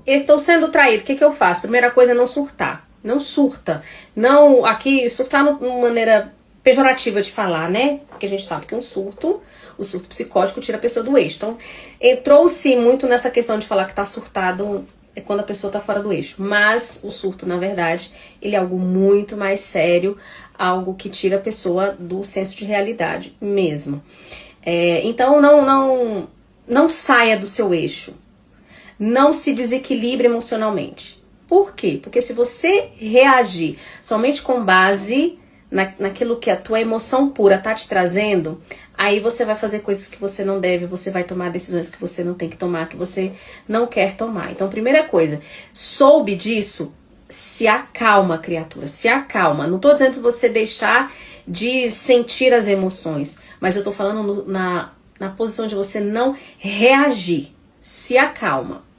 Estou sendo traído, o que eu faço? Primeira coisa é não surtar. Não surta. Não, aqui, surtar numa maneira pejorativa de falar, né? Porque a gente sabe que o surto psicótico tira a pessoa do eixo. Então, entrou-se muito nessa questão de falar que tá surtado é quando a pessoa tá fora do eixo. Mas o surto, na verdade, ele é algo muito mais sério, algo que tira a pessoa do senso de realidade mesmo. Então, não saia do seu eixo. Não se desequilibre emocionalmente. Por quê? Porque se você reagir somente com base naquilo que a tua emoção pura tá te trazendo, aí você vai fazer coisas que você não deve, você vai tomar decisões que você não tem que tomar, que você não quer tomar. Então, primeira coisa, soube disso, se acalma, criatura, se acalma. Não tô dizendo pra você deixar de sentir as emoções, mas eu tô falando na posição de você não reagir. Se acalma.